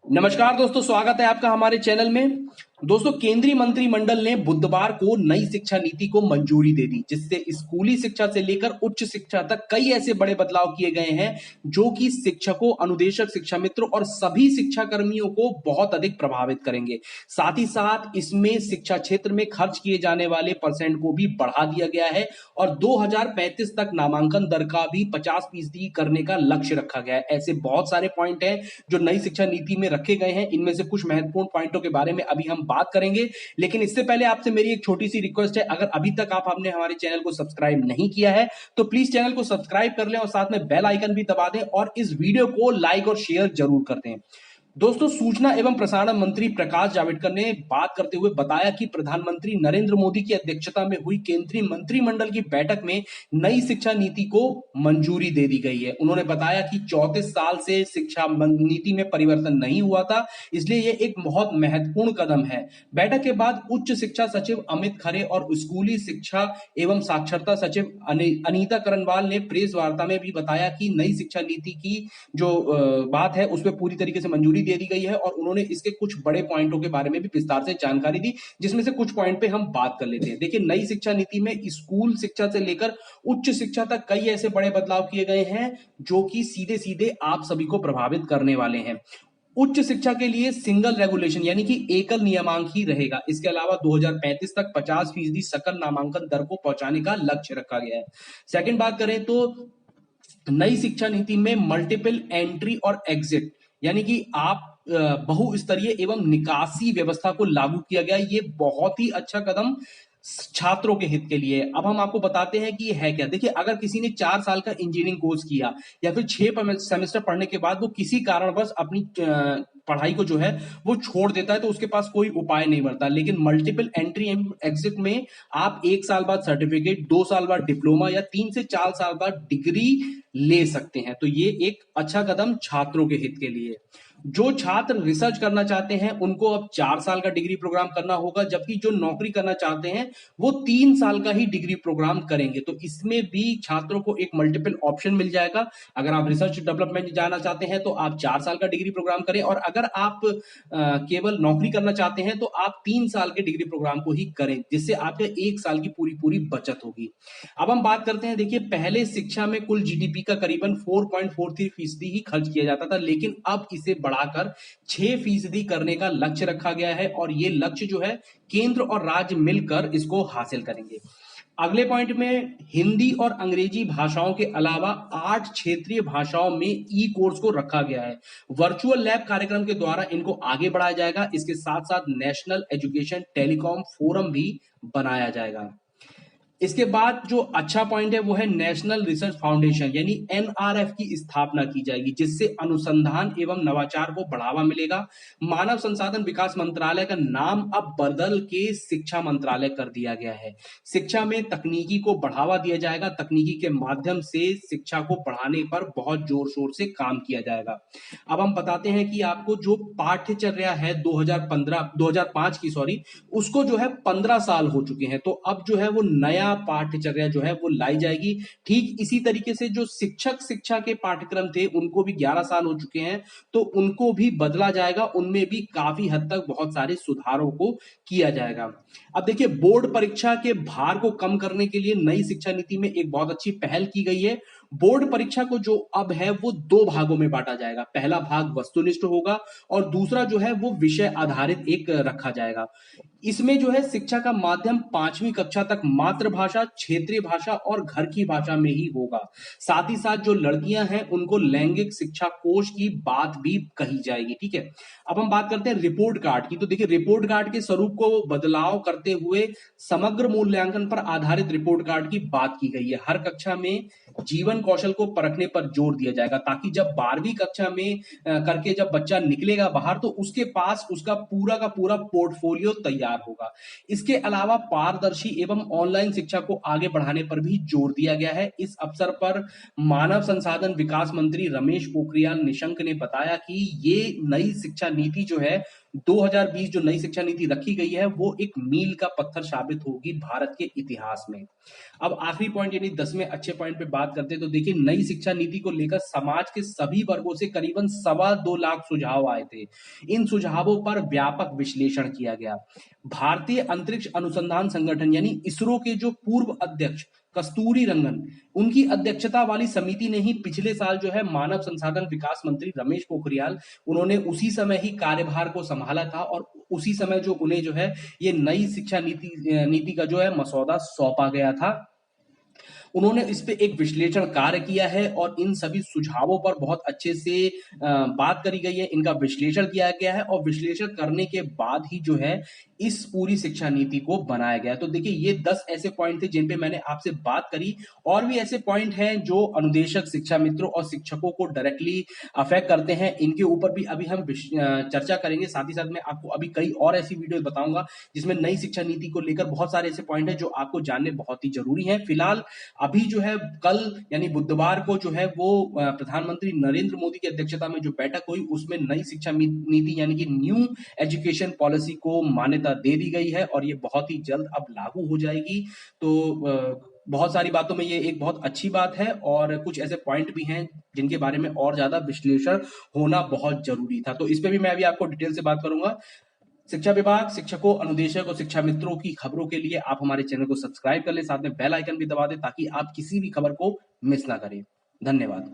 नमस्कार दोस्तों, स्वागत है आपका हमारे चैनल में। दोस्तों, केंद्रीय मंत्रिमंडल ने बुधवार को नई शिक्षा नीति को मंजूरी दे दी, जिससे स्कूली शिक्षा से लेकर उच्च शिक्षा तक कई ऐसे बड़े बदलाव किए गए हैं जो कि शिक्षकों, अनुदेशक, शिक्षा मित्रों और सभी शिक्षा कर्मियों को बहुत अधिक प्रभावित करेंगे। साथ ही साथ इसमें शिक्षा क्षेत्र में खर्च किए जाने वाले परसेंट को भी बढ़ा दिया गया है और 2035 तक नामांकन दर का भी 50% करने का लक्ष्य रखा गया है। ऐसे बहुत सारे पॉइंट हैं जो नई शिक्षा नीति में रखे गए हैं। इनमें से कुछ महत्वपूर्ण पॉइंटों के बारे में अभी हम बात करेंगे, लेकिन इससे पहले आपसे मेरी एक छोटी सी रिक्वेस्ट है, अगर अभी तक आपने हमारे चैनल को सब्सक्राइब नहीं किया है तो प्लीज चैनल को सब्सक्राइब कर लें और साथ में बेल आइकन भी दबा दें और इस वीडियो को लाइक और शेयर जरूर कर दें। दोस्तों, सूचना एवं प्रसारण मंत्री प्रकाश जावड़ेकर ने बात करते हुए बताया कि प्रधानमंत्री नरेंद्र मोदी की अध्यक्षता में हुई केंद्रीय मंत्रिमंडल की बैठक में नई शिक्षा नीति को मंजूरी दे दी गई है। उन्होंने बताया कि 34 साल से शिक्षा नीति में परिवर्तन नहीं हुआ था, इसलिए यह एक बहुत महत्वपूर्ण कदम है। बैठक के बाद उच्च शिक्षा सचिव अमित खरे और स्कूली शिक्षा एवं साक्षरता सचिव अनीता करनवाल ने प्रेस वार्ता में भी बताया कि नई शिक्षा नीति की जो बात है उसमें पूरी तरीके से मंजूरी दे दी गई है और उन्होंने इसके कुछ बड़े पॉइंटों के बारे में भी विस्तार से जानकारी दी, जिसमें से कुछ पॉइंट पे हम बात कर लेते हैं। देखिए, नई शिक्षा नीति में स्कूल शिक्षा से लेकर उच्च शिक्षा तक कई ऐसे बड़े बदलाव किए गए हैं जो कि सीधे सीधे आप सभी को प्रभावित करने वाले हैं। उच्च शिक्षा के लिए सिंगल रेगुलेशन यानी कि एकल नियमांक ही रहेगा। इसके अलावा 2035 तक 50% सकल नामांकन दर को पहुंचाने का लक्ष्य रखा गया है। सेकंड बात करें तो नई शिक्षा नीति में मल्टीपल एंट्री और एग्जिट यानी कि आप बहुस्तरीय एवं निकासी व्यवस्था को लागू किया गया। ये बहुत ही अच्छा कदम छात्रों के हित के लिए। अब हम आपको बताते हैं कि ये है क्या। देखिए, अगर किसी ने 4 साल का इंजीनियरिंग कोर्स किया या फिर 6 सेमेस्टर पढ़ने के बाद वो किसी कारणवश अपनी पढ़ाई को जो है वो छोड़ देता है तो उसके पास कोई उपाय नहीं बनता। लेकिन मल्टीपल एंट्री एग्जिट में आप 1 साल बाद सर्टिफिकेट, 2 साल बाद डिप्लोमा या 3 से 4 साल बाद डिग्री ले सकते हैं। तो ये एक अच्छा कदम छात्रों के हित के लिए। जो छात्र रिसर्च करना चाहते हैं उनको अब 4 साल का डिग्री प्रोग्राम करना होगा, जबकि जो नौकरी करना चाहते हैं वो 3 साल का ही डिग्री प्रोग्राम करेंगे। तो इसमें भी छात्रों को एक मल्टीपल ऑप्शन मिल जाएगा। अगर आप रिसर्च डेवलपमेंट जाना चाहते हैं तो आप 4 साल का डिग्री प्रोग्राम करें और अगर आप केवल नौकरी करना चाहते हैं तो आप 3 साल के डिग्री प्रोग्राम को ही करें, जिससे आपके 1 साल की पूरी पूरी बचत होगी। अब हम बात करते हैं, देखिए, पहले शिक्षा में कुल जीडीपी का करीबन 4.43% ही खर्च किया जाता था, लेकिन अब इसे बढ़ाकर 6% करने का लक्ष्य रखा गया है और ये लक्ष्य जो है केंद्र और राज्य मिलकर इसको हासिल करेंगे। अगले पॉइंट में हिंदी और अंग्रेजी भाषाओं के अलावा 8 क्षेत्रीय भाषाओं में ई कोर्स को रखा गया है। वर्चुअल लैब कार्यक्रम के द्वारा इनको आगे बढ़ाया जाएगा। इसके साथ साथ नेशनल एजुकेशन टेलीकॉम फोरम भी बनाया जाएगा। इसके बाद जो अच्छा पॉइंट है वो है नेशनल रिसर्च फाउंडेशन यानी एनआरएफ की स्थापना की जाएगी, जिससे अनुसंधान एवं नवाचार को बढ़ावा मिलेगा। मानव संसाधन विकास मंत्रालय का नाम अब बदल के शिक्षा मंत्रालय कर दिया गया है। शिक्षा में तकनीकी को बढ़ावा दिया जाएगा। तकनीकी के माध्यम से शिक्षा को बढ़ाने पर बहुत जोर शोर से काम किया जाएगा। अब हम बताते हैं कि आपको जो पाठ्यचर्या है 2005 की उसको जो है 15 साल हो चुके हैं, तो अब जो है वो नया पाठ्यचर्या जो है वो लाई जाएगी। ठीक इसी तरीके से जो शिक्षक शिक्षा के पाठ्यक्रम थे उनको भी 11 साल हो चुके हैं, तो उनको भी बदला जाएगा। उनमें भी काफी हद तक बहुत सारे सुधारों को किया जाएगा। अब देखिए, बोर्ड परीक्षा के भार को कम करने के लिए नई शिक्षा नीति में एक बहुत अच्छी पहल की गई है। बोर्ड परीक्षा को जो अब है वो 2 भागों में बांटा जाएगा। पहला भाग वस्तुनिष्ठ होगा और दूसरा जो है वो विषय आधारित एक रखा जाएगा। इसमें जो है शिक्षा का माध्यम 5वीं कक्षा तक मातृभाषा, क्षेत्रीय भाषा और घर की भाषा में ही होगा। साथ ही साथ जो लड़कियां हैं उनको लैंगिक शिक्षा कोष की बात भी कही जाएगी। ठीक है, अब हम बात करते हैं रिपोर्ट कार्ड की। तो देखिए, रिपोर्ट कार्ड के स्वरूप को बदलाव करते हुए समग्र मूल्यांकन पर आधारित रिपोर्ट कार्ड की बात की गई है। हर कक्षा में जीवन कौशल को परखने पर जोर दिया जाएगा, ताकि जब 12वीं कक्षा में करके जब बच्चा निकलेगा बाहर तो उसके पास उसका पूरा का पूरा पोर्टफोलियो तैयार होगा। इसके अलावा पारदर्शी एवं ऑनलाइन शिक्षा को आगे बढ़ाने पर भी जोर दिया गया है। इस अवसर पर मानव संसाधन विकास मंत्री रमेश पोखरियाल निशंक ने बताया कि ये नई शिक्षा नीति जो है 2020 जो नई शिक्षा नीति रखी गई है वो एक मील का पत्थर साबित होगी भारत के इतिहास में। अब आखिरी पॉइंट यानी 10वें अच्छे पॉइंट पे बात करते हैं तो देखिए नई शिक्षा नीति को लेकर समाज के सभी वर्गों से करीबन 2.25 लाख सुझाव आए थे। इन सुझावों पर व्यापक विश्लेषण किया गया। भारतीय अंतरिक्ष अनुसंधान संगठन यानी इसरो के जो पूर्व अध्यक्ष कस्तूरी रंगन, उनकी अध्यक्षता वाली समिति ने ही पिछले साल जो है मानव संसाधन विकास मंत्री रमेश पोखरियाल, उन्होंने उसी समय ही कार्यभार को संभाला था और उसी समय जो उन्हें जो है ये नई शिक्षा नीति का जो है मसौदा सौंपा गया था। उन्होंने इस पे एक विश्लेषण कार्य किया है और इन सभी सुझावों पर बहुत अच्छे से बात करी गई है, इनका विश्लेषण किया गया है और विश्लेषण करने के बाद ही जो है इस पूरी शिक्षा नीति को बनाया गया। तो देखिए ये 10 ऐसे पॉइंट थे जिन पे मैंने आपसे बात करी, और भी ऐसे पॉइंट हैं जो अनुदेशक, शिक्षा मित्रों और शिक्षकों को डायरेक्टली अफेक्ट करते हैं। इनके ऊपर भी अभी हम चर्चा करेंगे। साथ ही साथ मैं आपको अभी कई और ऐसी वीडियो बताऊंगा जिसमें नई शिक्षा नीति को लेकर बहुत सारे ऐसे पॉइंट हैं जो आपको जानने बहुत ही जरूरी है। फिलहाल अभी जो है कल यानी बुधवार को जो है वो प्रधानमंत्री नरेंद्र मोदी की अध्यक्षता में जो बैठक हुई उसमें नई शिक्षा नीति यानी कि न्यू एजुकेशन पॉलिसी को मान्यता दे दी गई है और ये बहुत ही जल्द अब लागू हो जाएगी। तो बहुत सारी बातों में ये एक बहुत अच्छी बात है और कुछ ऐसे पॉइंट भी हैं जिनके बारे में और ज्यादा विश्लेषण होना बहुत जरूरी था। तो इस पे भी मैं अभी आपको डिटेल से बात करूंगा। शिक्षा विभाग, शिक्षकों, अनुदेशक और शिक्षा मित्रों की खबरों के लिए आप हमारे चैनल को सब्सक्राइब कर लें, साथ में बेल आइकन भी दबा दें ताकि आप किसी भी खबर को मिस ना करें। धन्यवाद।